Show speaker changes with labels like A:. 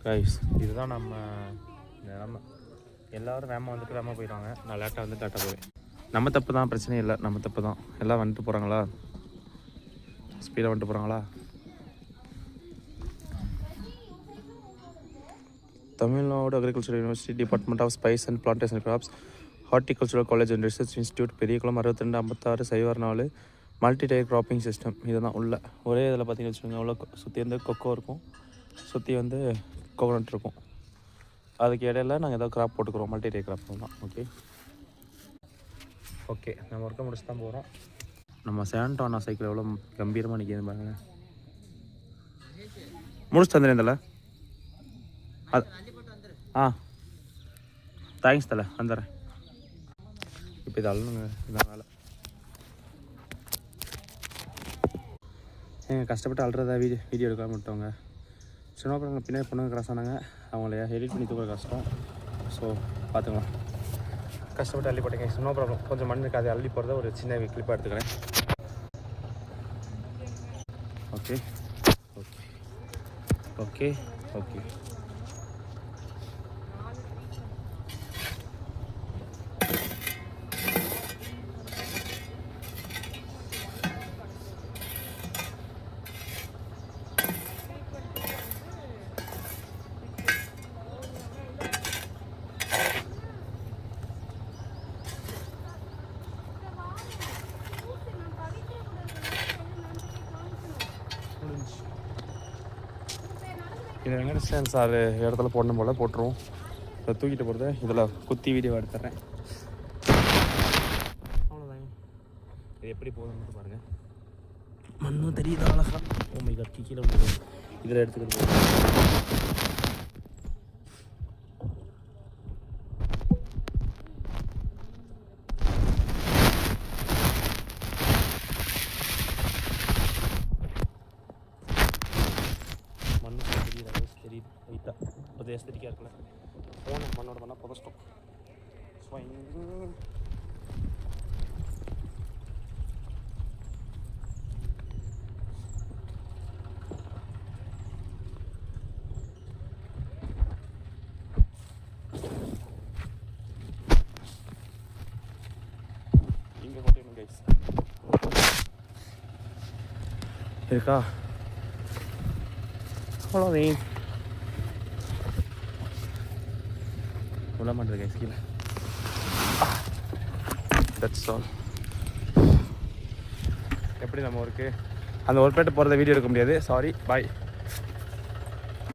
A: Guys இதுதான் நம்ம நிலமை. எல்லோரும் வேகமாக வந்துட்டு வேகமாக போயிடுவாங்க. நான் லேட்டாக வந்து லேட்டாக போவேன். நம்ம தப்பு தான், பிரச்சனை இல்லை. நம்ம தப்பு தான். எல்லாம் வந்துட்டு போகிறாங்களா, ஸ்பீடாக வந்துட்டு போகிறாங்களா. Tamil Nadu agriculture university department of spice and plantation crops horticultural college and research institute Periyakulam 6256 multi tier cropping system. இதுதான் உள்ள ஒரே இதில் பார்த்தீங்கன்னு வச்சுக்கோங்க. உள்ள சுற்றி வந்து கொக்கோ இருக்கும், சுற்றி வந்து கோகோனட் இருக்கும். அதுக்கு இடையில நாங்கள் ஏதாவது கிராப் போட்டுக்கிறோம், மல்டி டயர் கிராப் தான். ஓகே நம்ம ஒர்க்கை முடிச்சு தான் போகிறோம். நம்ம சாண்டானா சைக்கிள் எவ்வளோ கம்பீரமாக நிற்கிது பாருங்க. முடிச்சு தந்துடுறேன் தலை. தேங்க்ஸ் தலை, வந்துடுறேன். இப்போ இது அழுங்க இதான் வேலை. கஷ்டப்பட்டு அழுறதா வீடியோ எடுக்காம விட்டவங்க. சின்ன பசங்க பின்னாடி பொண்ணுங்க கிராஸ் ஆனாங்க. அவங்கள எடிட் பண்ணி தூக்க கஷ்டம். ஸோ பார்த்துக்கலாம். கஷ்டப்பட்டு அள்ளி போட்டேங்க. No problem. கொஞ்சம் மண்ணுக்கு அதை அள்ளி போகிறத ஒரு சின்ன கிளிப்பாக எடுத்துக்கிறேன். ஓகே ஓகே ஓகே ஓகே இது வெங்கடேசன் சார் இடத்துல போடணும் போல் போட்டுருவோம். இதை தூக்கிட்டு போகிறத இதில் குத்தி வீடியோ எடுத்துட்றேன். அவ்வளோதாங்க. இது எப்படி போகுதுன்னு பாருங்கள். மண்ணும் தெரியுது அழகா. ஓமை கட்டி கீழே போகுது. இதில் எடுத்துக்கிட்டு தெரியுது லைட்டாக. அது எஸ்தரிக்காக இருக்குல்ல. ஃபோனு மண்ணோட மண்ணாக புதச்சிட்டோம். ஸோ இங்கே கொட்டிடணும் கைஸ். இருக்கா அவ்வளோதே. விட மாட்டேது கைஸ் கீழே. That's all. எப்படி நம்ம ஒர்க்கு அந்த ஒர்க் போகிறத வீடியோ எடுக்க முடியாது. சாரி, பாய்.